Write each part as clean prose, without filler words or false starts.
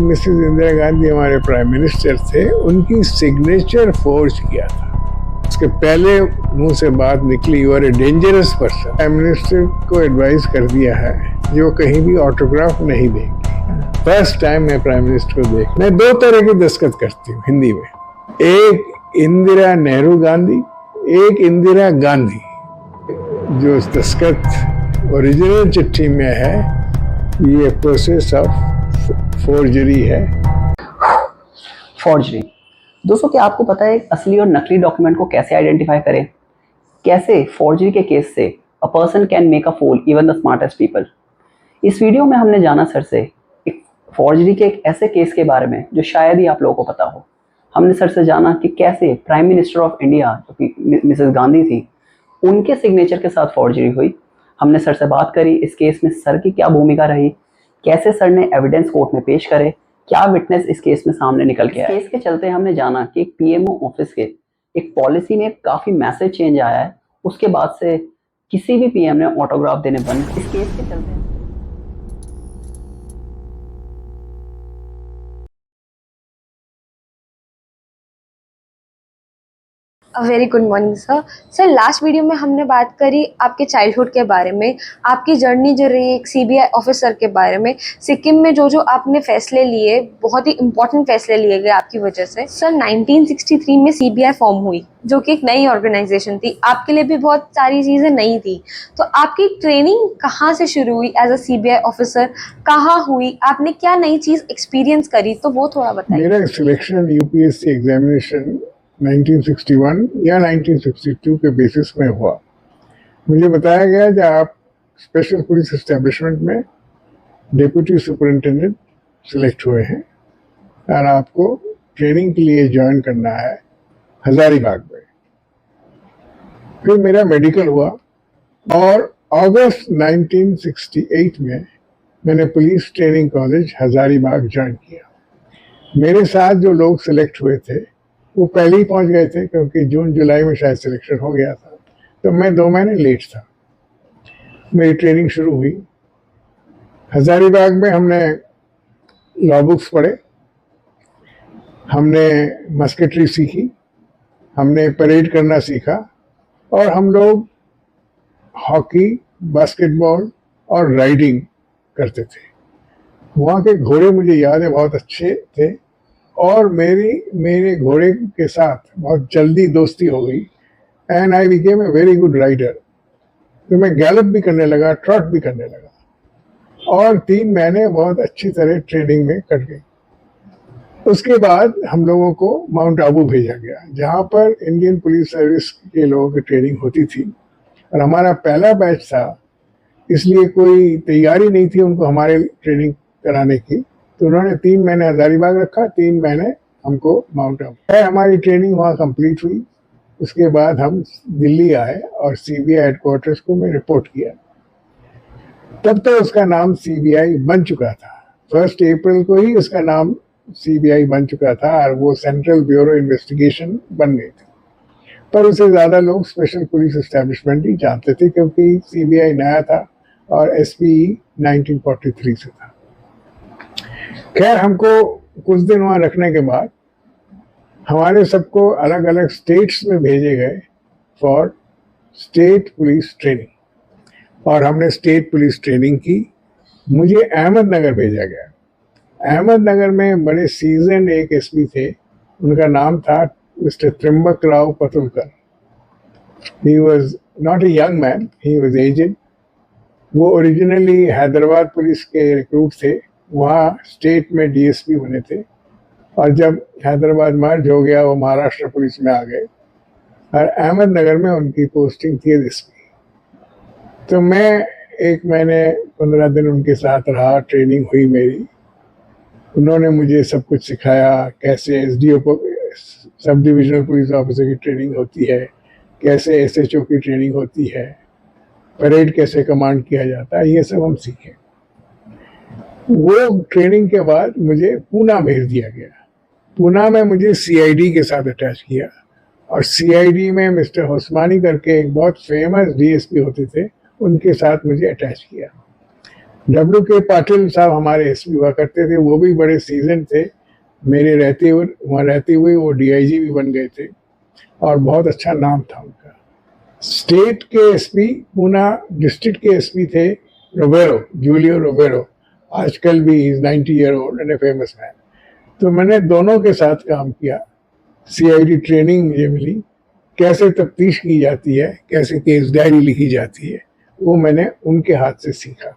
Mrs Indira Gandhi हमारे prime minister थे, उनकी सिग्नेचर फोर्ज किया था। उसके पहले मुंह से बात निकली, you are a dangerous person. Prime minister को एडवाइस कर दिया है जो कहीं भी ऑटोग्राफ नहीं देंगे। फर्स्ट टाइम मैं प्राइम मिनिस्टर को देख, मैं दो तरह की दस्तखत करती हूँ हिंदी में, एक इंदिरा नेहरू गांधी, एक इंदिरा गांधी। जो दस्तखत ओरिजिनल चिट्ठी में है ये प्रोसेस ऑफ फोर्जरी है। फोर्जरी दोस्तों, क्या आपको पता है असली और नकली डॉक्यूमेंट को कैसे आइडेंटिफाई करें? कैसे फोर्जरी के केस से a person can make a fool even the smartest people. इस वीडियो में हमने जाना सर से एक फोर्जरी के एक ऐसे केस के बारे में जो शायद ही आप लोगों को पता हो। हमने सर से जाना कि कैसे प्राइम मिनिस्टर ऑफ इंडिया जो कि मिसेस गांधी थी, उनके सिग्नेचर के साथ फोर्जरी हुई। हमने सर से बात करी इस केस में सर की क्या भूमिका रही, कैसे सर ने एविडेंस कोर्ट में पेश करे, क्या विटनेस इस केस में सामने निकल के आया। केस के चलते हमने जाना कि एक पीएमओ ऑफिस के एक पॉलिसी में काफी मैसेज चेंज आया है। उसके बाद से किसी भी पीएम ने ऑटोग्राफ देने बंद। इस केस के चलते very good morning sir. Sir last video में हमने बात करी आपके चाइल्डहुड के बारे में, आपकी जर्नी जो रही एक सीबीआई ऑफिसर के बारे में, सिक्किम में जो आपने फैसले लिए, बहुत ही इंपॉर्टेंट फैसले लिए गए आपकी वजह से। सर 1963 में सीबीआई फॉर्म हुई जो कि एक नई ऑर्गेनाइजेशन थी, आपके लिए भी बहुत सारी चीज़ें नई थी। तो आपकी ट्रेनिंग कहाँ से शुरू हुई एज अ सीबीआई ऑफिसर, कहाँ हुई, आपने क्या नई चीज़ एक्सपीरियंस करी, तो वो थोड़ा बताइए। मेरा सिलेक्शन यूपीएससी एग्जामिनेशन 1961 या 1962 के बेसिस में हुआ। मुझे बताया गया कि आप स्पेशल पुलिस एस्टेब्लिशमेंट में डिप्टी सुपरिटेंडेंट सिलेक्ट हुए हैं और आपको ट्रेनिंग के लिए ज्वाइन करना है हजारीबाग में। फिर मेरा मेडिकल हुआ और अगस्त 1968 में मैंने police training college Hazaribagh join किया। मेरे साथ जो लोग सिलेक्ट हुए थे वो पहले ही पहुंच गए थे क्योंकि जून जुलाई में शायद सिलेक्शन हो गया था, तो मैं 2 महीने लेट था। मेरी ट्रेनिंग शुरू हुई हजारीबाग में। हमने लॉ बुक्स पढ़े, हमने मस्केटरी सीखी, हमने परेड करना सीखा और हम लोग हॉकी, बास्केटबॉल और राइडिंग करते थे। वहाँ के घोड़े मुझे याद है बहुत अच्छे थे और मेरे घोड़े के साथ बहुत जल्दी दोस्ती हो गई and I became a very good rider. तो मैं गैलप भी करने लगा, ट्रॉट भी करने लगा और 3 महीने बहुत अच्छी तरह ट्रेनिंग में कट गई। उसके बाद हम लोगों को माउंट आबू भेजा गया जहाँ पर इंडियन पुलिस सर्विस के लोगों की ट्रेनिंग होती थी और हमारा पहला बैच था, इसलिए कोई तैयारी नहीं थी उनको हमारे ट्रेनिंग कराने की। तो उन्होंने 3 महीने हजारीबाग रखा, 3 महीने हमको माउंट आबू। हमारी ट्रेनिंग वहाँ कंप्लीट हुई। उसके बाद हम दिल्ली आए और सीबीआई हेडक्वार्टर्स को मैं रिपोर्ट किया। तब तक उसका नाम सीबीआई बन चुका था। 1 अप्रैल को ही उसका नाम सीबीआई बन चुका था और वो सेंट्रल ब्यूरो इन्वेस्टिगेशन बन गई थी। पर उसे ज़्यादा लोग स्पेशल पुलिस एस्टेब्लिशमेंट ही जानते थे क्योंकि सीबीआई नया था और एसपीई 1943 से था। खैर, हमको कुछ दिन वहाँ रखने के बाद हमारे सबको अलग अलग स्टेट्स में भेजे गए फॉर स्टेट पुलिस ट्रेनिंग और हमने स्टेट पुलिस ट्रेनिंग की। मुझे अहमदनगर भेजा गया। अहमदनगर में बड़े सीजन एक एसपी थे, उनका नाम था mister Trimbak Rao Patulkar. He was not a young man, he was aged. वो ओरिजिनली हैदराबाद पुलिस के रिक्रूट थे, वहाँ स्टेट में डीएसपी बने थे और जब हैदराबाद मर्ज हो गया वो महाराष्ट्र पुलिस में आ गए और अहमदनगर में उनकी पोस्टिंग थी एसपी। तो मैं 1 महीने 15 दिन उनके साथ रहा, ट्रेनिंग हुई मेरी। उन्होंने मुझे सब कुछ सिखाया, कैसे SDO sub divisional police officer की ट्रेनिंग होती है, कैसे एसएचओ की ट्रेनिंग होती है, परेड कैसे कमांड किया जाता है, ये सब हम सीखे। वो ट्रेनिंग के बाद मुझे पूना भेज दिया गया। पूना में मुझे सीआईडी के साथ अटैच किया और सीआईडी में मिस्टर होस्मानी करके एक बहुत फेमस डीएसपी होते थे, उनके साथ मुझे अटैच किया। W.K. पाटिल साहब हमारे एसपी हुआ करते थे, वो भी बड़े सीजन थे। मेरे रहते हुए वहाँ रहते हुए वो डीआईजी भी बन गए थे और बहुत अच्छा नाम था उनका। स्टेट के एसपी, पूना डिस्ट्रिक्ट के एसपी थे रोबेरो, जूलियो रोबेरो। आजकल भी is 90 year old and a famous man. तो मैंने दोनों के साथ काम किया। सीआईडी ट्रेनिंग मुझे मिली, कैसे तफ्तीश की जाती है, कैसे केस डायरी लिखी जाती है, वो मैंने उनके हाथ से सीखा।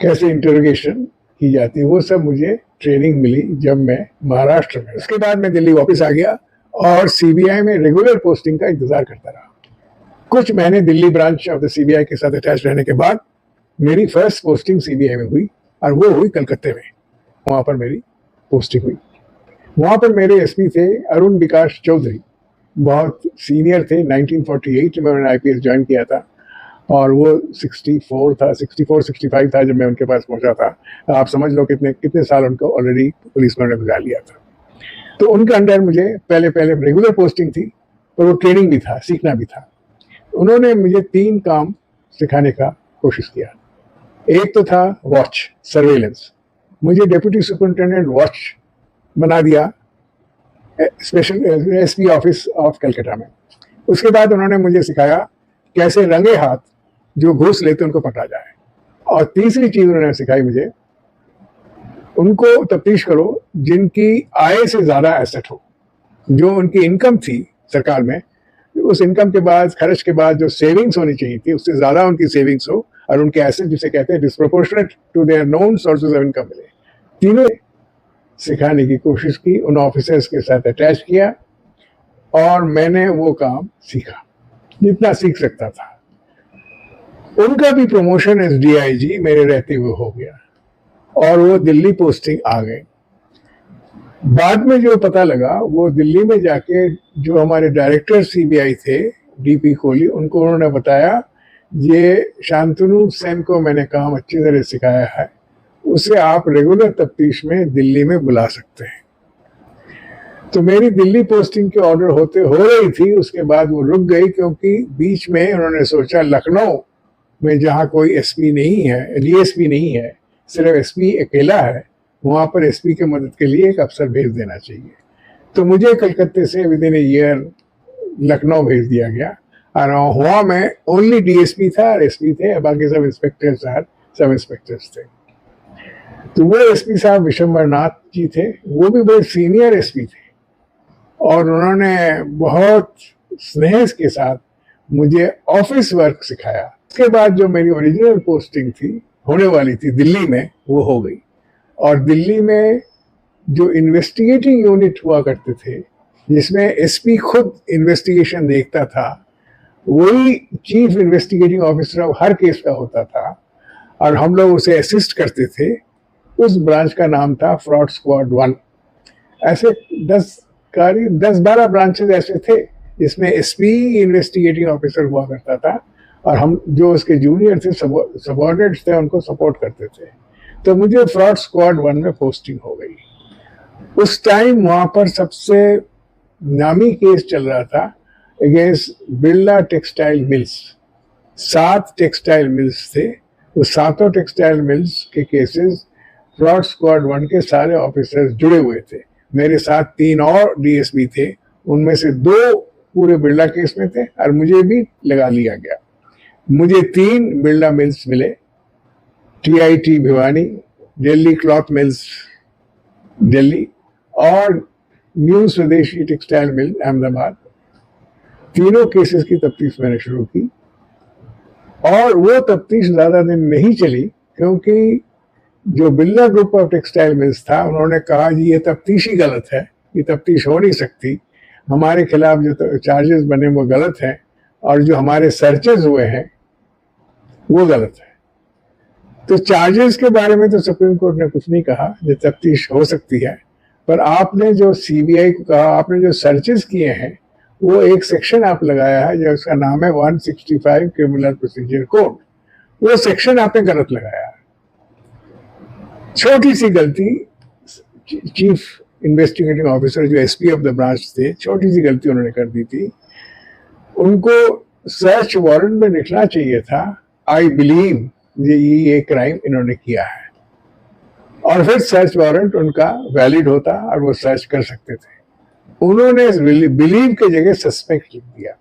कैसे इंटरोगेशन की जाती है, वो सब मुझे ट्रेनिंग मिली जब मैं महाराष्ट्र में। उसके बाद मैं दिल्ली वापस आ गया और सीबीआई में रेगुलर पोस्टिंग का इंतजार करता रहा। कुछ महीने Delhi branch of the CBI के साथ अटैच रहने के बाद मेरी फर्स्ट पोस्टिंग सीबीआई में हुई और वो हुई कलकत्ते में। वहाँ पर मेरी पोस्टिंग हुई। वहाँ पर मेरे एसपी थे अरुण विकास चौधरी, बहुत सीनियर थे। 1948 में उन्होंने आईपीएस ज्वाइन किया था और वो 64-65 था जब मैं उनके पास पहुंचा था। आप समझ लो कितने साल उनको ऑलरेडी पुलिस में गुजार लिया था। तो उनके अंडर मुझे पहले रेगुलर पोस्टिंग थी और वो ट्रेनिंग भी था, सीखना भी था। उन्होंने मुझे 3 काम सिखाने का कोशिश किया। एक तो था वॉच, सर्वेलेंस। मुझे डिप्टी सुपरिटेंडेंट वॉच बना दिया special SP office of Calcutta में। उसके बाद उन्होंने मुझे सिखाया कैसे रंगे हाथ जो घूस लेते उनको पकड़ा जाए। और तीसरी चीज उन्होंने सिखाई मुझे, उनको तफ्तीश करो जिनकी आय से ज्यादा एसेट हो। जो उनकी इनकम थी सरकार में, उस इनकम के बाद, खर्च के बाद जो सेविंग्स होनी चाहिए थी, उससे ज्यादा उनकी सेविंग्स हो और उनके एसेट जिसे कहते हैं disproportionate to their known sources of income मिले। तीनों सिखाने की कोशिश की, उन ऑफिसर्स के साथ अटैच किया और मैंने वो काम सीखा जितना सीख सकता था। उनका भी प्रमोशन एस डीआईजी मेरे रहते हुए हो गया और वो दिल्ली पोस्टिंग आ गए। बाद में जो पता लगा, वो दिल्ली में जाके जो हमारे डायरेक्टर सीबीआई थे डीपी कोहली, उनको उन्होंने बताया ये शांतनु सेन को मैंने काम अच्छी तरह सिखाया है, उसे आप रेगुलर तफ्तीश में दिल्ली में बुला सकते हैं। तो मेरी दिल्ली पोस्टिंग के ऑर्डर हो रही थी, उसके बाद वो रुक गई क्योंकि बीच में उन्होंने सोचा लखनऊ में जहाँ कोई एसपी नहीं है, डीएसपी नहीं है, सिर्फ एसपी अकेला है, वहाँ पर एसपी के मदद के लिए एक अफसर भेज देना चाहिए। तो मुझे कलकत्ते से with in a year Lucknow भेज दिया गया और वहाँ मैं ओनली डीएसपी था और एसपी थे, बाकी सब इंस्पेक्टर्स और सब इंस्पेक्टर्स थे। तो वो एसपी साहब विशंबरनाथ जी थे, वो भी बड़े सीनियर एसपी थे और उन्होंने बहुत स्नेह के साथ मुझे ऑफिस वर्क सिखाया। उसके बाद जो मेरी ओरिजिनल पोस्टिंग थी, होने वाली थी दिल्ली में, वो हो गई। और दिल्ली में जो इन्वेस्टिगेटिंग यूनिट हुआ करते थे, जिसमें एसपी खुद इन्वेस्टिगेशन देखता था, वही chief investigating officer of her case का होता था और हम लोग उसे असिस्ट करते थे। उस ब्रांच का नाम था फ्रॉड स्क्वाड 1। ऐसे 10-12 ब्रांचेस ऐसे थे जिसमें एसपी इन्वेस्टिगेटिंग ऑफिसर हुआ करता था और हम जो उसके जूनियर थे, सबऑर्डिनेट्स थे, उनको सपोर्ट करते थे। तो मुझे फ्रॉड स्क्वाड 1 में पोस्टिंग हो गई। उस टाइम वहां पर सबसे नामी केस चल रहा था against Birla textile mills. 7 textile mills थे, वो 7 टेक्सटाइल मिल्स के केसेस फ्रॉड स्क्वाड 1 के सारे ऑफिसर्स जुड़े हुए थे। मेरे साथ 3 और डीएसपी थे, उनमें से 2 पूरे बिरला केस में थे और मुझे भी लगा लिया गया। मुझे 3 बिरला मिल्स मिले, TIT Bhiwani, Delhi cloth mills Delhi और न्यू स्वदेशी टेक्सटाइल मिल अहमदाबाद। तीनों केसेस की तफ्तीश मैंने शुरू की और वो तफ्तीश ज्यादा दिन नहीं चली क्योंकि जो Birla group of textile mills था, उन्होंने कहा जी ये तफ्तीश ही गलत है, ये तफ्तीश हो नहीं सकती, हमारे खिलाफ जो चार्जेस बने वो गलत हैं और जो हमारे सर्चेस हुए हैं वो गलत है। तो चार्जेस के बारे में तो सुप्रीम कोर्ट ने कुछ नहीं कहा, जो तफ्तीश हो सकती है, पर आपने जो सीबीआई को कहा, आपने जो सर्चेस किए हैं, वो एक सेक्शन आप लगाया है जो उसका नाम है 165 क्रिमिनल प्रोसीजर कोड, वो सेक्शन आपने गलत लगाया। छोटी सी गलती, चीफ इन्वेस्टिगेटिंग ऑफिसर जो एसपी ऑफ द ब्रांच थे, छोटी सी गलती उन्होंने कर दी थी। उनको सर्च वारंट में लिखना चाहिए था आई बिलीव ये क्राइम इन्होंने किया है, और फिर सर्च वारंट उनका वैलिड होता और वो सर्च कर सकते थे। उन्होंने बिलीव की जगह सस्पेक्ट लिख दिया,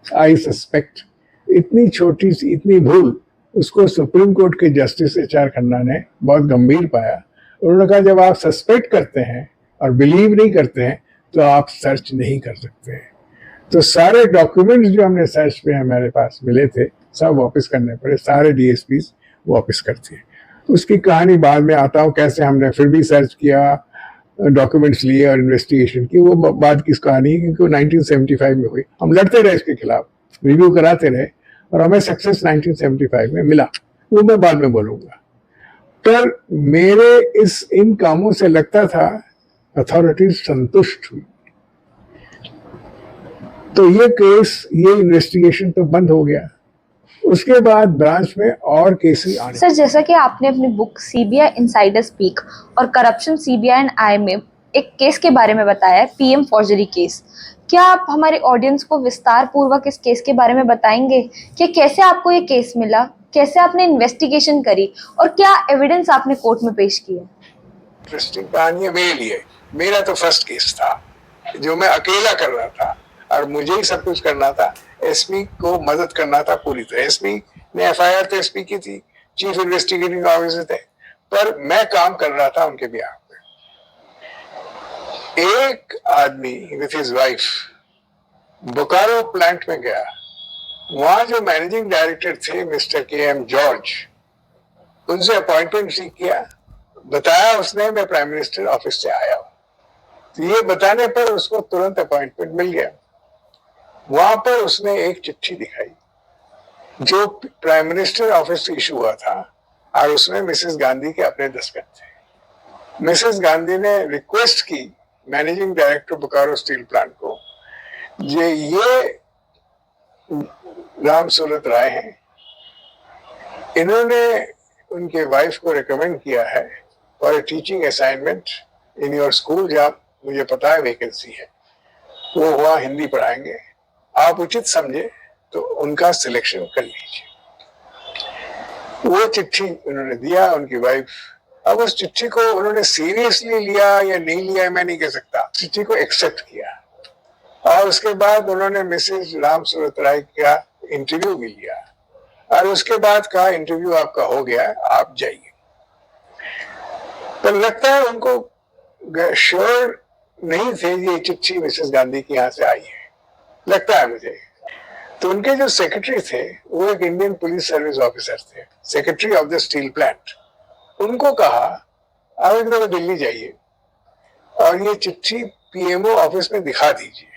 आई सस्पेक्ट। इतनी छोटी सी इतनी भूल उसको सुप्रीम कोर्ट के जस्टिस HR खन्ना ने बहुत गंभीर पाया। उन्होंने कहा जब आप सस्पेक्ट करते हैं और बिलीव नहीं करते हैं तो आप सर्च नहीं कर सकते हैं। तो सारे डॉक्यूमेंट्स जो हमने सर्च पे हमारे पास मिले थे सब वापस करने पड़े, सारे DSPs वापस करते हैं। उसकी कहानी बाद में आता हूँ, कैसे हमने फिर भी सर्च किया, डॉक्यूमेंट्स लिए और इन्वेस्टिगेशन की, वो बाद की कहानी है, क्योंकि 1975 में हुई। हम लड़ते रहे इसके खिलाफ, रिव्यू कराते रहे और हमें सक्सेस 1975 में मिला, वो मैं बाद में बोलूंगा। पर मेरे इन कामों से लगता था अथॉरिटीज संतुष्ट हुई, तो ये केस, ये इन्वेस्टिगेशन तो बंद हो गया। उसके बाद ब्रांच में और केसेस आने। सर, जैसा कि आपने अपनी बुक CBI इनसाइडर स्पीक और करप्शन CBI एंड I में एक केस के बारे में बताया है, PM फॉर्जरी केस, क्या आप हमारे ऑडियंस को विस्तार पूर्वक इस केस के बारे में बताएंगे कि कैसे आपको ये केस मिला, कैसे आपने इन्वेस्टिगेशन करी और क्या एविडेंस आपने कोर्ट में पेश किया? इंटरेस्टिंग कहानी है मेरे लिए। मेरा तो फर्स्ट केस था जो मैं अकेला कर रहा था और मुझे ही सब कुछ करना था। SP को मदद करना था पूरी तरह। SP ने FIR तो SP की थी, चीफ इन्वेस्टिगेटिंग ऑफिसर थे, पर मैं काम कर रहा था उनके बिहाफ पे। एक आदमी with his wife Bokaro plant में गया, वहां जो मैनेजिंग डायरेक्टर थे मिस्टर KM जॉर्ज, उनसे अपॉइंटमेंट सीख किया। बताया उसने मैं प्राइम मिनिस्टर ऑफिस से आया हूं, तो ये बताने पर उसको तुरंत अपॉइंटमेंट मिल गया। वहां पर उसने एक चिट्ठी दिखाई जो प्राइम मिनिस्टर ऑफिस से इशू हुआ था और उसमें मिसेस गांधी के अपने दस्तखत थे। मिसेस गांधी ने रिक्वेस्ट की managing director Bokaro steel plant को, ये राम सूरत राय हैं, इन्होंने उनके वाइफ को रिकमेंड किया है for a teaching assignment in your school, जहाँ मुझे पता है वैकेंसी है, वो वहाँ हिंदी पढ़ाएंगे, आप उचित समझे तो उनका सिलेक्शन कर लीजिए। वो चिट्ठी उन्होंने दिया उनकी वाइफ। अब उस चिट्ठी को उन्होंने सीरियसली लिया या नहीं लिया मैं नहीं कह सकता, चिट्ठी को एक्सेप्ट किया और उसके बाद उन्होंने मिसेज राम सूरत राय का इंटरव्यू भी लिया और उसके बाद कहा इंटरव्यू आपका हो गया, आप जाइए। पर लगता है उनको श्योर नहीं थे ये चिट्ठी मिसेस गांधी की यहाँ से आई है, लगता है मुझे। तो उनके जो सेक्रेटरी थे वो एक इंडियन पुलिस सर्विस ऑफिसर थे, secretary of the steel plant. उनको कहा आप एक दफा दिल्ली जाइए और ये चिट्ठी PMO ऑफिस में दिखा दीजिए,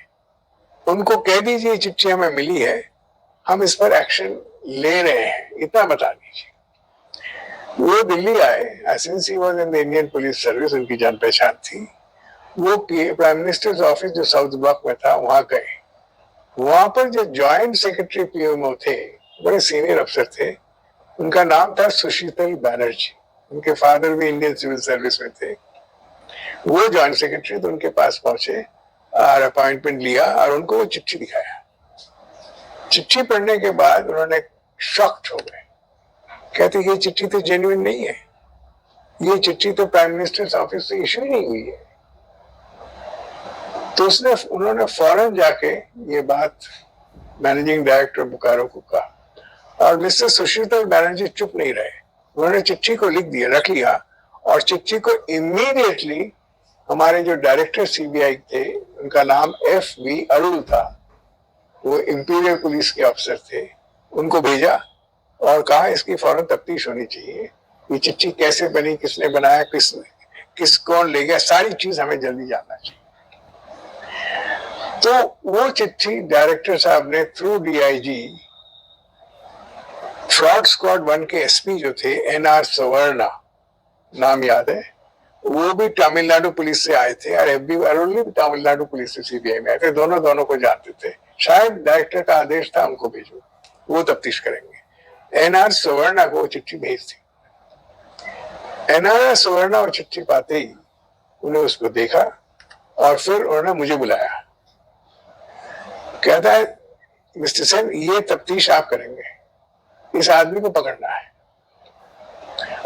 उनको कह दीजिए ये चिट्ठी हमें मिली है, हम इस पर एक्शन ले रहे हैं, इतना बता दीजिए। वो दिल्ली आए, since he was in the Indian police service, उनकी जान पहचान थी। वो प्राइम मिनिस्टर ऑफिस जो साउथ ब्लॉक में था वहां गए। वहां पर जो ज्वाइंट सेक्रेटरी PMO थे, बड़े सीनियर अफसर थे, उनका नाम था सुशीतल बैनर्जी, उनके फादर भी इंडियन सिविल सर्विस में थे। वो ज्वाइंट सेक्रेटरी तो उनके पास पहुंचे और अपॉइंटमेंट लिया और उनको वो चिट्ठी दिखाया। चिट्ठी पढ़ने के बाद उन्होंने शॉक्ड हो गए, कहते ये चिट्ठी तो जेन्युइन नहीं है, ये चिट्ठी तो प्राइम मिनिस्टर ऑफिस से इशू नहीं हुई है। तो उन्होंने फौरन जाके ये बात मैनेजिंग डायरेक्टर बोकारो को कहा और मिस्टर सुशीतल बैनर्जी चुप नहीं रहे, उन्होंने चिट्ठी को लिख दिया, रख लिया और चिट्ठी को इमीडिएटली हमारे जो डायरेक्टर CBI थे, उनका नाम FV अरुल था, वो इंपीरियल पुलिस के अफसर थे, उनको भेजा और कहा इसकी फौरन तफ्तीश होनी चाहिए, ये चिट्ठी कैसे बनी, किसने बनाया, कौन ले गया, सारी चीज हमें जल्दी जानना चाहिए। तो वो चिट्ठी डायरेक्टर साहब ने थ्रू DIG, फ्रॉड स्क्वाड 1 के SP जो थे NR सवर्णा, नाम याद है, वो भी तमिलनाडु पुलिस से आए थे और FV अरुल भी तमिलनाडु पुलिस से CBI में आए थे, दोनों को जानते थे। शायद डायरेक्टर का आदेश था उनको भेजो, वो तफ्तीश करेंगे। NR सवर्णा को चिट्ठी भेज दी। NR सवर्णा वो चिट्ठी पाते ही उन्हें उसको देखा और फिर उन्होंने मुझे बुलाया, कहता है मिस्टर सेन ये तफ्तीश आप करेंगे, इस आदमी को पकड़ना है।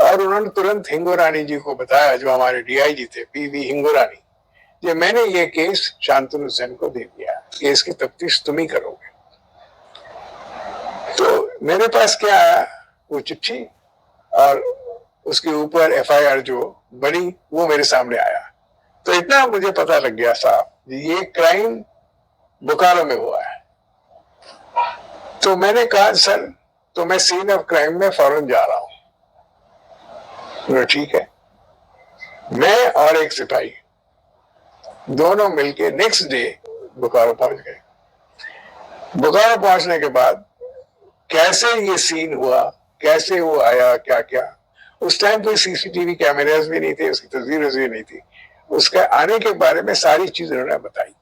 और उन्होंने तुरंत हिंगोरानी जी को बताया, जो हमारे डीआईजी थे, पीवी हिंगोरानी, कि मैंने ये केस शांतनु सेन को दे दिया, केस की तफ्तीश तुम ही करोगे। तो मेरे पास क्या आया, वो चिट्ठी और उसके ऊपर एफआईआर जो बनी वो मेरे सामने आया। तो इतना मुझे पता लग गया साहब, ये क्राइम बोकारो में हुआ है। तो मैंने कहा सर, तो मैं सीन ऑफ क्राइम में फौरन जा रहा हूं। ठीक है। मैं और एक सिपाही दोनों मिलके नेक्स्ट डे बोकारो पहुंच गए। बोकारो पहुंचने के बाद कैसे ये सीन हुआ, कैसे वो आया, क्या क्या, उस टाइम कोई सीसीटीवी कैमरास भी नहीं थे, उसकी तस्वीरें भी नहीं थी। उसका आने के बारे में सारी चीज उन्होंने बताई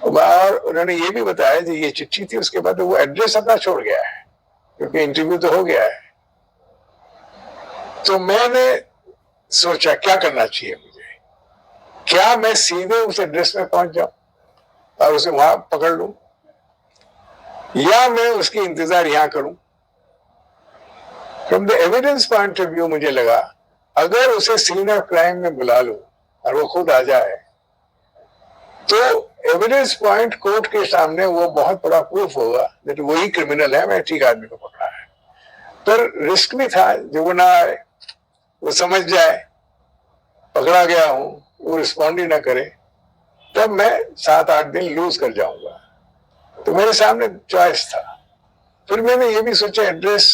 और उन्होंने ये भी बताया कि ये चिट्ठी थी, उसके बाद वो एड्रेस अपना छोड़ गया है क्योंकि इंटरव्यू तो हो गया है। तो मैंने सोचा क्या करना चाहिए मुझे, क्या मैं सीधे उस एड्रेस में पहुंच जाऊं और उसे वहां पकड़ लूं, या मैं उसकी इंतजार यहां करूं। From the evidence point of view मुझे लगा अगर उसे सीन ऑफ क्राइम में बुला लूं और वो खुद आ जाए तो एविडेंस पॉइंट कोर्ट के सामने वो बहुत बड़ा प्रूफ होगा कि वही क्रिमिनल है, मैं ठीक आदमी को पकड़ा है। पर रिस्क भी था, जो वो ना आए, वो समझ जाए पकड़ा गया हूं, वो रिस्पॉन्ड ही ना करे, तब मैं 7-8 दिन लूज कर जाऊंगा। तो मेरे सामने चॉइस था। फिर मैंने ये भी सोचा एड्रेस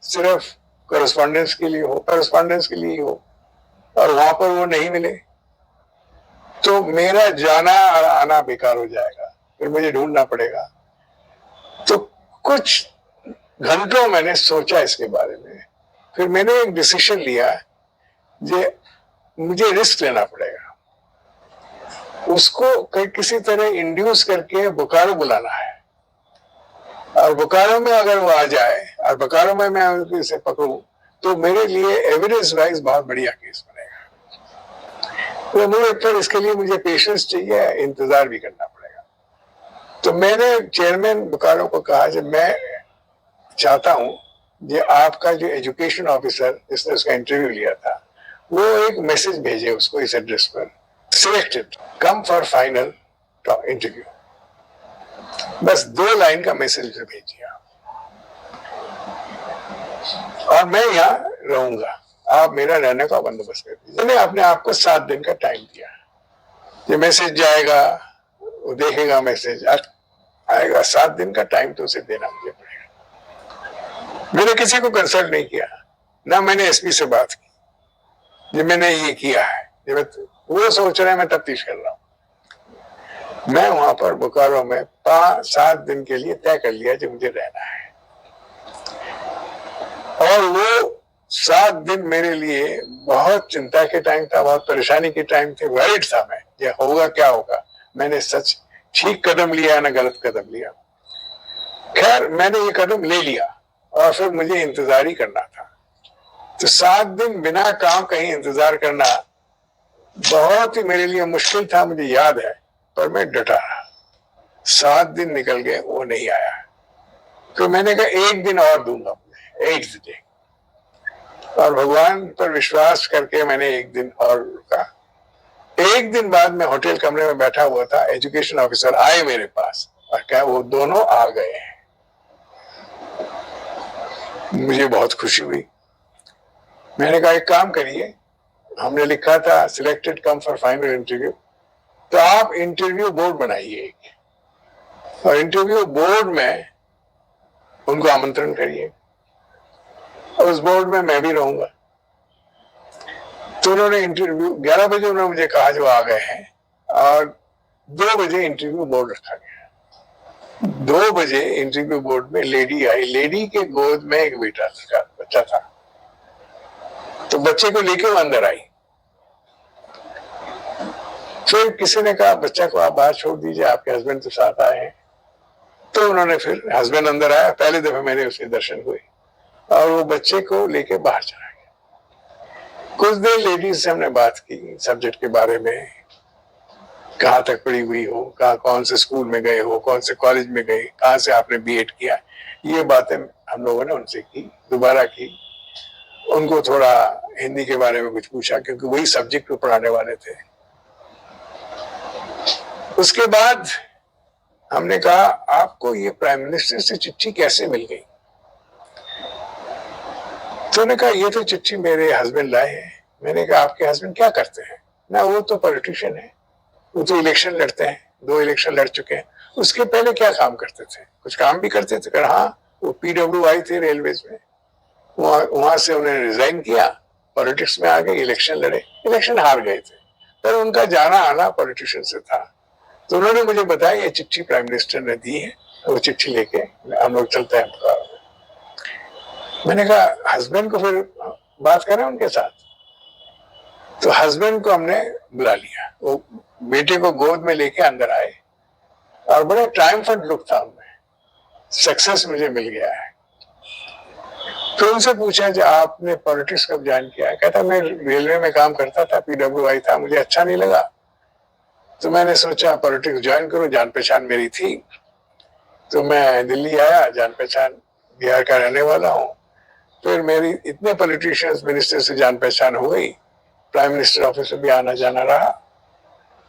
सिर्फ कॉरेस्पॉन्डेंस के लिए हो और वहां पर वो नहीं मिले तो मेरा जाना और आना बेकार हो जाएगा, फिर मुझे ढूंढना पड़ेगा। तो कुछ घंटों मैंने सोचा इसके बारे में, फिर मैंने एक डिसीजन लिया जे मुझे रिस्क लेना पड़ेगा, उसको किसी तरह इंड्यूस करके बोकारो बुलाना है और बोकारो में अगर वो आ जाए और बोकारो में मैं इसे पकड़ूं तो मेरे लिए एविडेंस वाइज बहुत बढ़िया केस बनेगा। तो मुझे फिर इसके लिए मुझे पेशेंस चाहिए, इंतजार भी करना पड़ेगा। तो मैंने चेयरमैन बोकारो को कहा कि मैं चाहता हूं कि आपका जो एजुकेशन ऑफिसर जिसने उसका इंटरव्यू लिया था वो एक मैसेज भेजे उसको इस एड्रेस पर, selected, come for final interview. बस 2 लाइन का मैसेज उसे भेजिए और मैं यहाँ रहूंगा, आप मेरा रहने का बंदोबस्त कर दीजिए। मैंने अपने आप को 7 दिन का टाइम दिया। ये मैसेज जाएगा, वो देखेगा, मैसेज आएगा, 7 दिन का टाइम तो उसे देना मुझे पड़ेगा। मैंने किसी को कंसल्ट नहीं किया, ना मैंने एसपी से बात की कि मैंने ये किया है, वो सोच रहे हैं मैं तफ्तीश कर रहा हूं। मैं वहां पर बोकारो में 5-7 दिन के लिए तय कर लिया कि मुझे रहना है और वो 7 दिन मेरे लिए बहुत चिंता के टाइम था, बहुत परेशानी के टाइम थे। वरीड था मैं, ये होगा क्या होगा, मैंने सच ठीक कदम लिया ना गलत कदम लिया। खैर मैंने ये कदम ले लिया और फिर मुझे इंतजार ही करना था। तो 7 दिन बिना काम कहीं इंतजार करना बहुत ही मेरे लिए मुश्किल था, मुझे याद है, पर मैं डटा रहा। 7 दिन निकल गए, वो नहीं आया। तो मैंने कहा 1 दिन और दूंगा मुझे, 8th डे, और भगवान पर विश्वास करके मैंने 1 दिन और रुका। 1 दिन बाद मैं होटल कमरे में बैठा हुआ था, एजुकेशन ऑफिसर आए मेरे पास और कहा वो दोनों आ गए हैं। मुझे बहुत खुशी हुई। मैंने कहा एक काम करिए, हमने लिखा था selected come for final interview, तो आप इंटरव्यू बोर्ड बनाइए और इंटरव्यू बोर्ड में उनको आमंत्रण करिए और उस बोर्ड में मैं भी रहूंगा। तो उन्होंने इंटरव्यू 11 बजे उन्होंने मुझे कहा जो आ गए हैं और 2 बजे इंटरव्यू बोर्ड रखा गया। 2 बजे इंटरव्यू बोर्ड में लेडी आई, लेडी के गोद में एक बच्चा था, तो बच्चे को लेके वो अंदर आई। फिर किसी ने कहा बच्चा को आप बाहर छोड़ दीजिए, आपके हस्बैंड तो साथ आए हैं। तो उन्होंने फिर हस्बैंड अंदर आया, पहले दफे मैंने उसके दर्शन हुए और वो बच्चे को लेके बाहर चला गया। कुछ देर लेडीज से हमने बात की सब्जेक्ट के बारे में, कहाँ तक पढ़ी हुई हो, कौन से स्कूल में गए हो, कौन से कॉलेज में गए, कहाँ से आपने बीएड किया, ये बातें हम लोगों ने उनसे की, दोबारा की। उनको थोड़ा हिंदी के बारे में कुछ पूछा, क्योंकि वही सब्जेक्ट को पढ़ाने वाले थे। उसके बाद हमने कहा आपको ये प्राइम मिनिस्टर से चिट्ठी कैसे मिल गई? तो उन्होंने कहा ये तो चिट्ठी मेरे हस्बैंड लाए हैं। मैंने कहा आपके हस्बैंड क्या करते हैं? ना वो तो पॉलिटिशियन है, वो तो इलेक्शन लड़ते हैं, 2 इलेक्शन लड़ चुके हैं। उसके पहले क्या काम करते थे? कुछ काम भी करते थे? कहा हाँ, वो PWI थे रेलवेज में, वहां से उन्होंने रिजाइन किया, पॉलिटिक्स में आ गए, इलेक्शन लड़े, इलेक्शन हार गए थे, पर उनका जाना आना पॉलिटिशियन से था। तो उन्होंने मुझे बताया ये चिट्ठी प्राइम मिनिस्टर ने दी है, वो चिट्ठी लेके हम लोग चलते हैं अहमदाबाद में। मैंने कहा हस्बैंड को फिर बात करें उनके साथ। तो हस्बैंड को हमने बुला लिया, वो बेटे को गोद में लेके अंदर आए और बड़े ट्रायम्फेंट लुक था उनमें, सक्सेस मुझे मिल गया है। तो उनसे पूछा कि आपने पॉलिटिक्स कब ज्वाइन किया है? कहता मैं रेलवे में काम करता था, PWI था, मुझे अच्छा नहीं लगा, तो मैंने सोचा पॉलिटिक्स ज्वाइन करूं, जान पहचान मेरी थी, तो मैं दिल्ली आया, जान पहचान बिहार का रहने वाला हूं। फिर मेरी इतने पॉलिटिशियंस मिनिस्टर से जान पहचान हो गई, प्राइम मिनिस्टर ऑफिस में भी आना जाना रहा।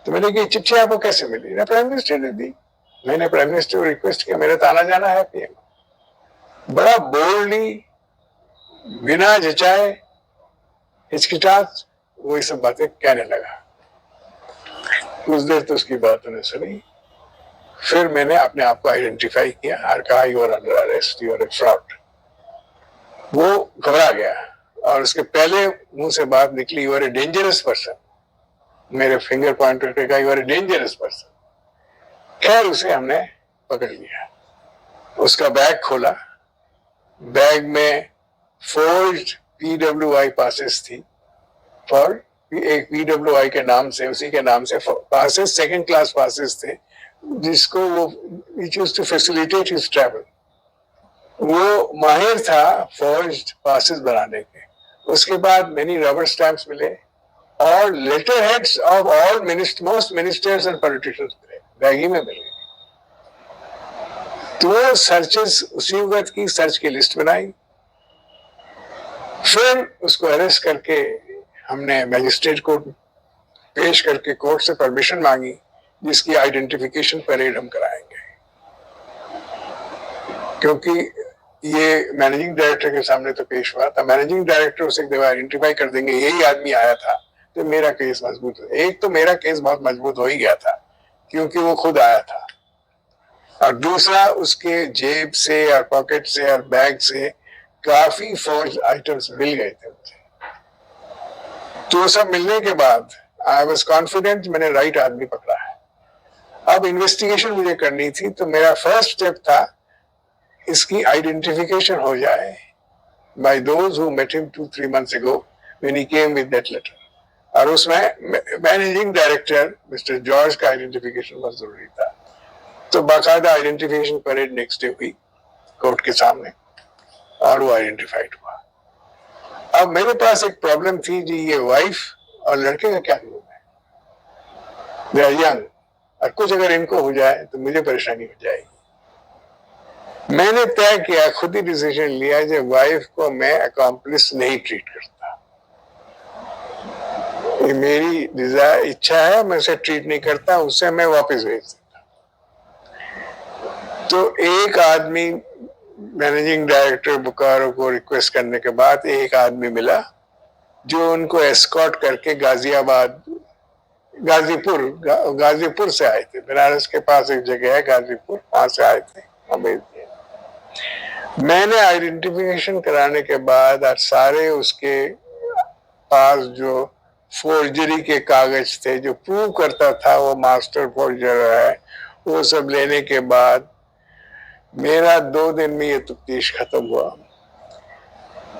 तो मैंने कहा चिट्ठी आपको कैसे मिली? ना प्राइम मिनिस्टर ने दी। मैंने प्राइम मिनिस्टर को रिक्वेस्ट किया, मेरा तो आना जाना है PM। बड़ा बोल्डली, बिना झिझाए, हिचकिचाहट, वही सब बातें कहने लगा। कुछ देर तो उसकी बात उन्हें सुनी, फिर मैंने अपने आप को आइडेंटिफाई किया और कहा you are under arrest, you are a fraud. वो घबरा गया और उसके पहले मुंह से बात निकली you are a dangerous person. मेरे फिंगर पॉइंटर पे कहा you are a dangerous person. खैर उसे हमने पकड़ लिया, उसका बैग खोला, बैग में फोर्ज्ड PWI पासेस थी, फॉर एक PWI के नाम से, उसी के नाम से पासेस, 2nd क्लास पासेस थे, जिसको वो used to facilitate his travel. वो माहिर था फॉर्ज्ड पासेस बनाने के। उसके बाद मैनी रबर स्टैंप्स मिले और letter heads of all most ministers and politicians मिले, बैग ही में मिले। तो सर्चेस, उसी वक्त की सर्च की लिस्ट बनाई, फिर उसको अरेस्ट करके हमने मैजिस्ट्रेट को पेश करके कोर्ट से परमिशन मांगी, जिसकी आइडेंटिफिकेशन परेड हम कराएंगे, क्योंकि ये मैनेजिंग डायरेक्टर के सामने तो पेश हुआ था। मैनेजिंग डायरेक्टर उसे जब आइडेंटिफाई कर देंगे यही आदमी आया था, तो मेरा केस मजबूत हो। एक तो मेरा केस बहुत मजबूत हो ही गया था क्योंकि वो खुद आया था, और दूसरा उसके जेब से और पॉकेट से और बैग से काफी फॉर्ज आइटम्स मिल गए थे मुझे। तो सब मिलने के बाद आई वाज कॉन्फिडेंट मैंने राइट आदमी पकड़ा है। अब इन्वेस्टिगेशन मुझे करनी थी, तो मेरा फर्स्ट स्टेप था इसकी आइडेंटिफिकेशन हो जाए by those who met him 2-3 months ago when he came with that letter। और उसमें मैनेजिंग डायरेक्टर मिस्टर जॉर्ज का आइडेंटिफिकेशन बहुत जरूरी था। तो बाकायदा आइडेंटिफिकेशन परेड नेक्स्ट डे हुई कोर्ट के सामने और वो आइडेंटिफाइड हुआ। अब मेरे पास एक प्रॉब्लम थी जी, ये वाइफ और लड़के का क्या रोल है? दे आर यंग, और कुछ अगर इनको हो जाए तो मुझे परेशानी हो जाएगी। मैंने तय किया, खुद ही डिसीजन लिया, जब वाइफ को मैं अकॉम्प्लिस नहीं ट्रीट करता। ये मेरी डिजायर, इच्छा है, मैं उसे ट्रीट नहीं करता, उससे मैं वापस भेज देता। तो एक आदमी, मैनेजिंग डायरेक्टर बोकारो को रिक्वेस्ट करने के बाद एक आदमी मिला जो उनको एस्कॉर्ट करके गाजीपुर से आए थे। बनारस के पास एक जगह है गाजीपुर, वहां से आए थे, भेज दिए। मैंने आइडेंटिफिकेशन कराने के बाद और सारे उसके पास जो फोर्जरी के कागज थे जो प्रूव करता था वो मास्टर फोर्जर है, वो सब लेने के बाद मेरा 2 दिन में ये तफ्तीश खत्म हुआ।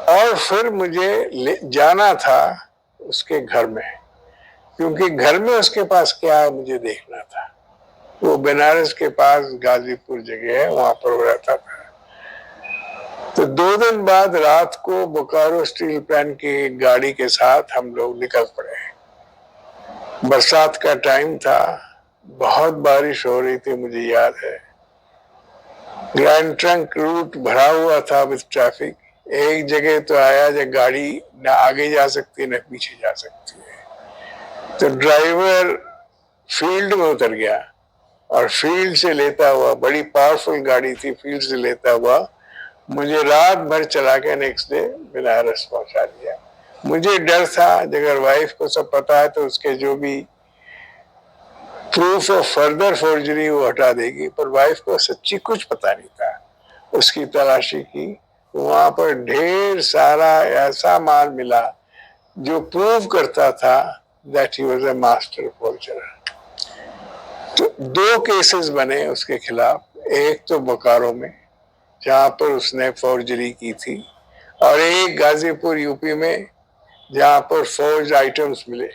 और फिर मुझे जाना था उसके घर में, क्योंकि घर में उसके पास क्या है मुझे देखना था। वो बनारस के पास गाजीपुर जगह है, वहां पर वो रहता था। तो 2 दिन बाद रात को बोकारो स्टील प्लांट की गाड़ी के साथ हम लोग निकल पड़े। बरसात का टाइम था, बहुत बारिश हो रही थी, मुझे याद है। ग्रैंड ट्रंक रूट भरा हुआ था विद ट्रैफिक, एक जगह तो आया जब गाड़ी न आगे जा सकती न पीछे जा सकती है, तो ड्राइवर फील्ड में उतर गया और फील्ड से लेता हुआ, बड़ी पावरफुल गाड़ी थी, फील्ड से लेता हुआ मुझे रात भर चला के नेक्स्ट डे बनारस पहुंचा दिया। मुझे डर था अगर वाइफ को सब पता है तो उसके जो भी प्रूफ ऑफ फर्दर फोर्जरी वो हटा देगी, पर वाइफ को सच्ची कुछ पता नहीं था। उसकी तलाशी की, वहां पर ढेर सारा ऐसा माल मिला जो प्रूव करता था that he was a master Forger. तो 2 केसेस बने उसके खिलाफ, एक तो बोकारो में जहां पर उसने फोर्जरी की थी, और एक गाजीपुर यूपी में जहां पर फोर्ज आइटम्स मिले।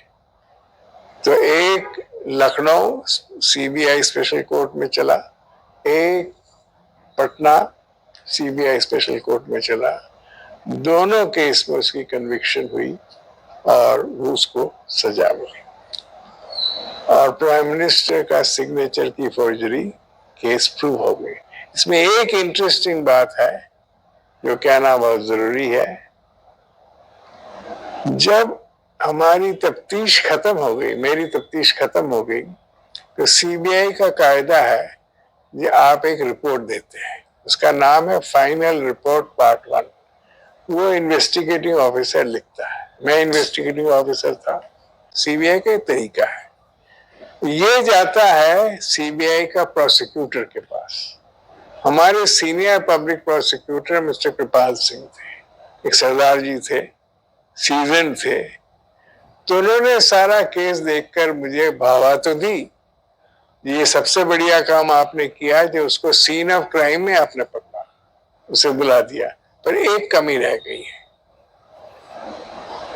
तो एक लखनऊ सीबीआई स्पेशल कोर्ट में चला, एक पटना सीबीआई स्पेशल कोर्ट में चला। दोनों केस में उसकी कन्विक्शन हुई और उसको सजा मिली, और प्राइम मिनिस्टर का सिग्नेचर की फोर्जरी केस प्रूव हो गई। इसमें एक इंटरेस्टिंग बात है जो कहना बहुत जरूरी है। जब हमारी तफ्तीश खत्म हो गई, मेरी तफ्तीश खत्म हो गई, तो सीबीआई का कायदा है कि आप एक रिपोर्ट देते हैं, उसका नाम है फाइनल रिपोर्ट पार्ट 1। वो इन्वेस्टिगेटिंग ऑफिसर लिखता है। मैं इन्वेस्टिगेटिंग ऑफिसर था। सीबीआई का तरीका है, ये जाता है सीबीआई का प्रोसिक्यूटर के पास। हमारे सीनियर पब्लिक प्रोसिक्यूटर मिस्टर कृपाल सिंह थे, एक सरदार जी थे, सीजन थे। तो उन्होंने सारा केस देखकर मुझे भावा तो दी, ये सबसे बढ़िया काम आपने किया है जो उसको सीन ऑफ क्राइम में आपने पकड़ा, उसे बुला दिया। पर एक कमी रह गई है,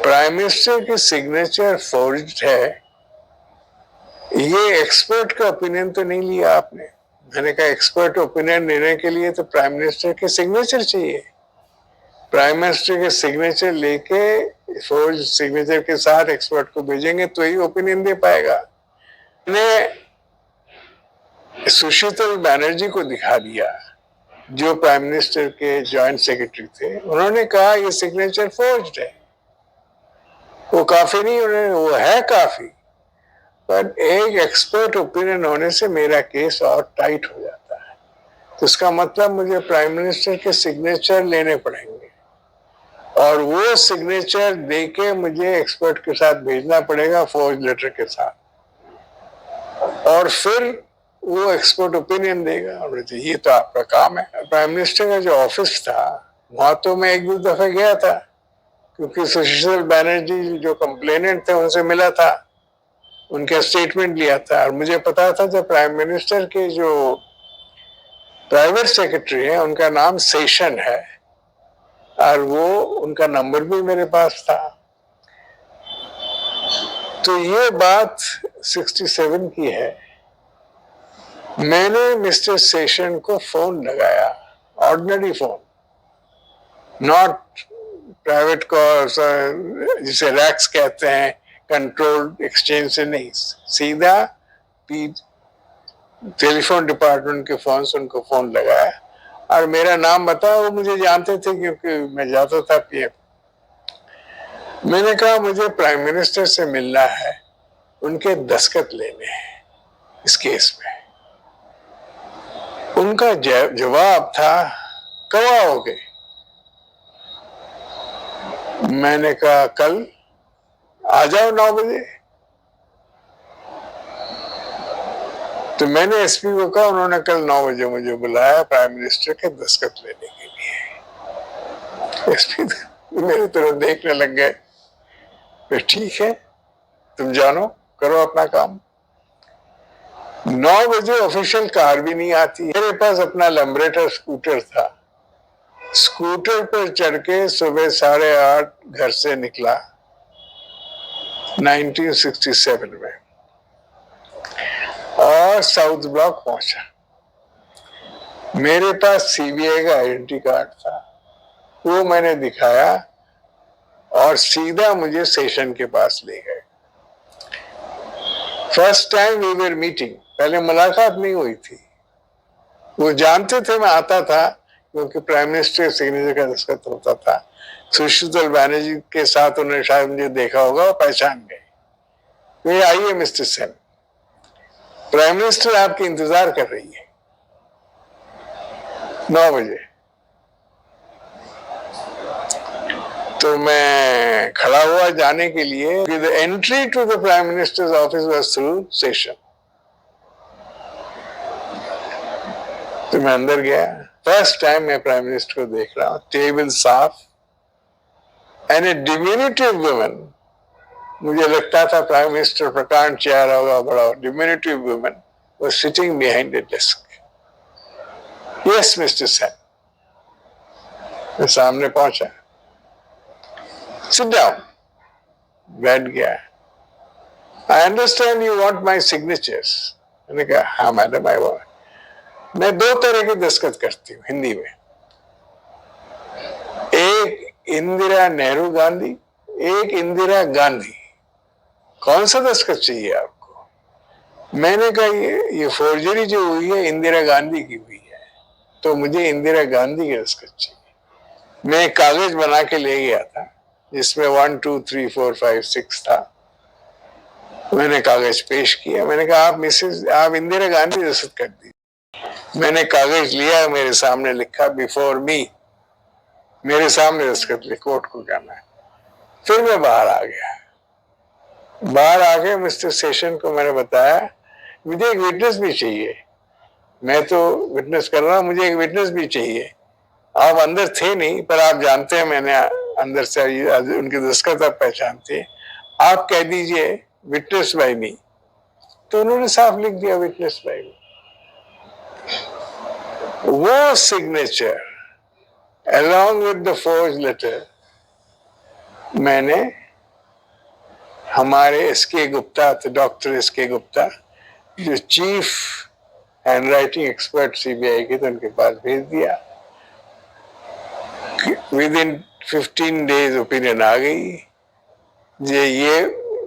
प्राइम मिनिस्टर की सिग्नेचर फोर्ज्ड है। ये एक्सपर्ट का ओपिनियन तो नहीं लिया आपने। मैंने कहा एक्सपर्ट ओपिनियन लेने के लिए तो प्राइम मिनिस्टर के सिग्नेचर चाहिए। प्राइम मिनिस्टर के सिग्नेचर लेके फोर्ज सिग्नेचर के साथ एक्सपर्ट को भेजेंगे तो ही ओपिनियन दे पाएगा। मैंने सुशीतल बनर्जी को दिखा दिया, जो प्राइम मिनिस्टर के जॉइंट सेक्रेटरी थे। उन्होंने कहा ये सिग्नेचर फोर्ज्ड है। वो काफी नहीं, वो है काफी, पर एक एक्सपर्ट ओपिनियन होने से मेरा केस और टाइट हो जाता है। तो इसका मतलब मुझे प्राइम मिनिस्टर के सिग्नेचर लेने पड़ेंगे, और वो सिग्नेचर देके मुझे एक्सपर्ट के साथ भेजना पड़ेगा फोर्ज लेटर के साथ, और फिर वो एक्सपर्ट ओपिनियन देगा। और ये तो आपका काम है। प्राइम मिनिस्टर का जो ऑफिस था वहां तो मैं 1-2 दफे गया था, क्योंकि सुशीतल बनर्जी जो कंप्लेनेंट थे उनसे मिला था, उनका स्टेटमेंट लिया था, और मुझे पता था जब प्राइम मिनिस्टर के जो प्राइवेट सेक्रेटरी है उनका नाम सेशन है, और वो उनका नंबर भी मेरे पास था। तो ये बात 67 की है। मैंने मिस्टर सेशन को फोन लगाया, ordinary phone, not private call जिसे रैक्स कहते हैं, कंट्रोल एक्सचेंज से नहीं, सीधा टेलीफोन डिपार्टमेंट के फोन से उनको फोन लगाया, और मेरा नाम बताया। वो मुझे जानते थे क्योंकि मैं जाता था पीएम। मैंने कहा मुझे प्राइम मिनिस्टर से मिलना है, उनके दस्तखत लेने हैं इस केस में। उनका जवाब था कब आओगे? मैंने कहा कल आ जाओ 9 बजे। तो मैंने एसपी को कहा, उन्होंने कल 9 बजे मुझे बुलाया प्राइम मिनिस्टर के दस्तखत लेने के लिए। एसपी मेरे तरफ देखने लग गए, फिर ठीक है तुम जानो, करो अपना काम। 9 बजे ऑफिशियल कार भी नहीं आती। मेरे पास अपना लैम्ब्रेटर स्कूटर था, स्कूटर पर चढ़ के सुबह 8:30 घर से निकला 1967 में, और साउथ ब्लॉक पहुंचा। मेरे पास सीबीआई का आइडेंटिटी कार्ड था, वो मैंने दिखाया, और सीधा मुझे सेशन के पास ले गए। First time we were meeting, पहले मुलाकात नहीं हुई थी। वो जानते थे मैं आता था, क्योंकि प्राइम मिनिस्टर सिग्नेचर का दस्तखत होता था। सुशीतल बनर्जी के साथ उन्होंने शायद मुझे देखा होगा और पहचान गए। तो ये आइए मिस्टर सेन, प्राइम मिनिस्टर आपकी इंतजार कर रही है 9 बजे। तो मैं खड़ा हुआ जाने के लिए। The entry to the prime minister's office was through session. तो मैं अंदर गया, फर्स्ट टाइम मैं प्राइम मिनिस्टर को देख रहा हूं, टेबल साफ, एंड ए डिमिनिटिव वुमन, मुझे लगता था प्राइम मिनिस्टर प्रकांड चेहरा होगा बड़ा, diminutive woman was sitting behind the desk. Yes mister Sen. मैं सामने पहुंचा, सिट डाउन, बैठ गया। I understand you want my signatures. मैंने कहा हाँ मैडम, आई वांट। मैं 2 तरह के दस्तखत करती हूँ हिंदी में, एक इंदिरा नेहरू गांधी, एक इंदिरा गांधी। कौन सा दस्तखत चाहिए आपको? मैंने कहा ये फोर्जरी जो हुई है इंदिरा गांधी की हुई है, तो मुझे इंदिरा गांधी की दस्तखत चाहिए। मैं एक कागज बना के ले गया था जिसमें 1 2 3 4 5 6 था। मैंने कागज पेश किया, मैंने कहा आप इंदिरा गांधी दस्तखत कर दी। मैंने कागज लिया, मेरे सामने लिखा बिफोर मी, मेरे सामने दस्तखत लिख, कोर्ट को करना है। फिर मैं बाहर आ गया। बाहर आके मिस्टर सेशन को मैंने बताया मुझे एक विटनेस भी चाहिए, मैं तो विटनेस कर रहा हूं, मुझे एक विटनेस भी चाहिए। आप अंदर थे नहीं, पर आप जानते हैं मैंने अंदर से उनकी दस्तखत आप पहचानते हैं, आप कह दीजिए विटनेस बाय मी। तो उन्होंने साफ लिख दिया विटनेस बाय मी। वो signature along with the forged letter मैंने हमारे एसके गुप्ता, तो डॉक्टर एसके गुप्ता जो chief hand writing expert CBI के, तो उनके पास भेज दिया। विद इन 15 डेज ओपिनियन आ गई। ये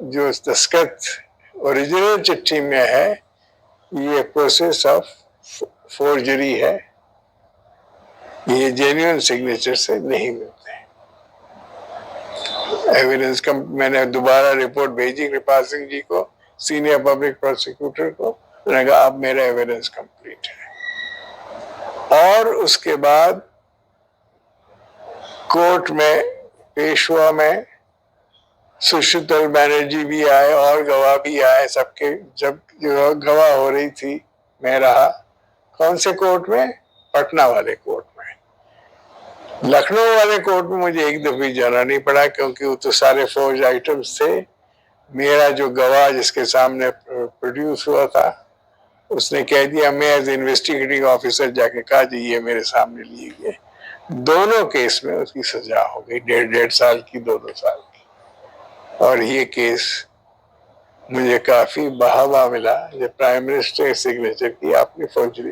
जो दस्तखत ओरिजिनल चिट्ठी में है ये प्रोसेस ऑफ फोर्जरी है, ये जेन्युइन सिग्नेचर से नहीं मिलते। एविडेंस कम, मैंने दोबारा रिपोर्ट भेजी कृपाल सिंह जी को, सीनियर पब्लिक प्रोसिक्यूटर को, मैंने कहा अब मेरा एविडेंस कंप्लीट है। और उसके बाद कोर्ट में पेश हुआ मैं, सुशीतल बनर्जी भी आए और गवाह भी आए, सबके जब जो गवाह हो रही थी मैं रहा। कौन से कोर्ट में? पटना वाले कोर्ट में। लखनऊ वाले कोर्ट में मुझे एक दफे जाना नहीं पड़ा क्योंकि वो तो सारे फौज आइटम्स थे। मेरा जो गवाह जिसके सामने प्रोड्यूस हुआ था उसने कह दिया, मैं एज इन्वेस्टिगेटिंग ऑफिसर जाके कहा जी ये मेरे सामने लिए गए। दोनों केस में उसकी सजा हो गई, 1.5 साल की, 2 साल की। और ये केस मुझे काफी बहावा मिला जब प्राइम मिनिस्टर सिग्नेचर की आपने फौजरी।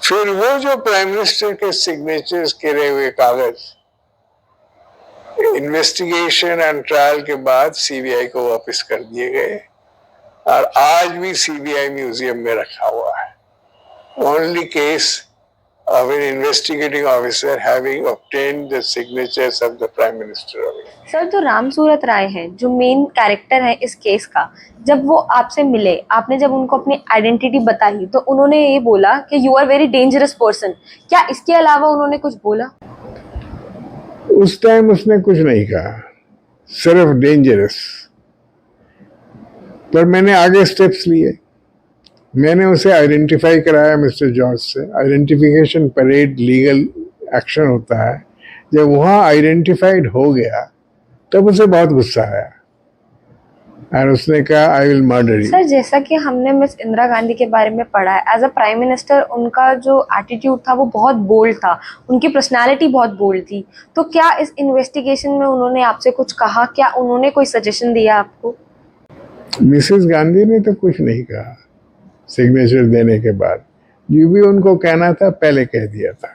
फिर वो जो प्राइम मिनिस्टर के सिग्नेचर्स गिरे हुए कागज इन्वेस्टिगेशन एंड ट्रायल के बाद सीबीआई को वापस कर दिए गए और आज भी सीबीआई म्यूजियम में रखा हुआ है। Only case of an investigating officer having obtained the signatures of the Prime Minister of India. Sir, जो राम सूरत राय हैं, जो मेन कैरेक्टर है इस केस का, जब वो आपसे मिले, आपने जब उनको अपनी आइडेंटिटी बताई तो उन्होंने ये बोला कि you are very dangerous person. क्या इसके अलावा उन्होंने कुछ बोला? उस टाइम उसने कुछ नहीं कहा, सिर्फ डेंजरस। पर मैंने आगे स्टेप्स लिए, मैंने उसे आइडेंटिफाई कराया मिस्टर जॉर्ज से। आइडेंटिफिकेशन परेड लीगल एक्शन होता है, जब वहाँ आइडेंटिफाइड हो गया तब उसे बहुत गुस्सा आया और उसने कहा I will murder you. Sir, जैसा कि हमने मिस इंदिरा गांधी के बारे में पढ़ा है, एज अ प्राइम मिनिस्टर उनका जो एटीट्यूड था वो बहुत बोल्ड था, उनकी पर्सनालिटी बहुत बोल्ड थी। तो क्या इस इन्वेस्टिगेशन में उन्होंने आपसे कुछ कहा? क्या उन्होंने कोई सजेशन दिया आपको? मिसेस गांधी ने तो कुछ नहीं कहा सिग्नेचर देने के बाद, जो भी उनको कहना था पहले कह दिया था।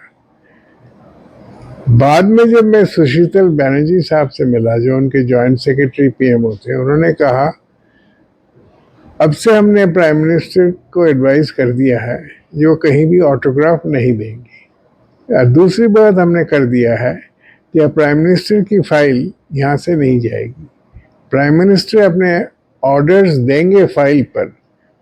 बाद में जब मैं सुशीतल बनर्जी साहब से मिला जो उनके जॉइंट सेक्रेटरी पीएमओ थे, उन्होंने कहा अब से हमने प्राइम मिनिस्टर को एडवाइस कर दिया है जो कहीं भी ऑटोग्राफ नहीं देंगे। दूसरी बात हमने कर दिया है कि अब प्राइम मिनिस्टर की फाइल यहाँ से नहीं जाएगी। प्राइम मिनिस्टर अपने ऑर्डर्स देंगे फाइल पर,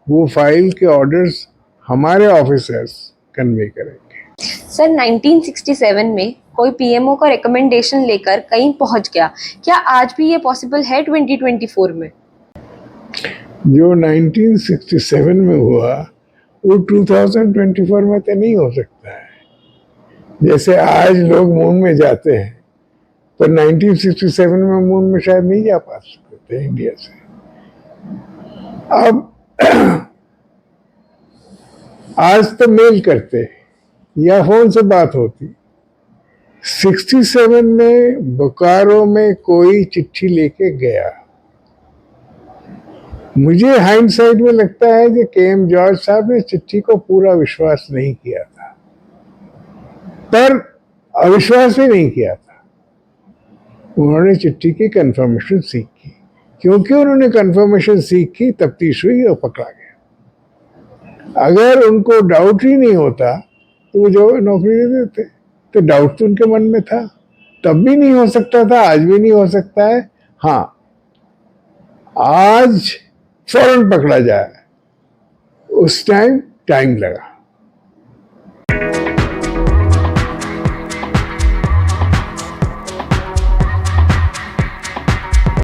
वो फाइल के ऑर्डर्स हमारे ऑफिसर्स कन्वे करेंगे। सर 1967 में कोई पीएमओ का रिकमेंडेशन लेकर कहीं पहुंच गया, क्या आज भी ये पॉसिबल है 2024 में? जो 1967 में हुआ वो 2024 में तो नहीं हो सकता है। जैसे आज लोग मून में जाते हैं, पर 1967 में मून में शायद नहीं जा पा सकते थे इंडिया से। अब आज तो मेल करते या फोन से बात होती। 67 में बोकारो में कोई चिट्ठी लेके गया। मुझे हाइंडसाइट में लगता है कि के.एम. जॉर्ज साहब ने चिट्ठी को पूरा विश्वास नहीं किया था, पर अविश्वास भी नहीं किया था। उन्होंने चिट्ठी की कंफर्मेशन सीख की, क्योंकि उन्होंने कंफर्मेशन सीख की, तफ्तीश हुई और पकड़ा गया। अगर उनको डाउट ही नहीं होता तो वो जो नौकरी दे देते। तो डाउट तो उनके मन में था, तब भी नहीं हो सकता था, आज भी नहीं हो सकता है। हाँ, आज फौरन पकड़ा जाए, उस टाइम लगा।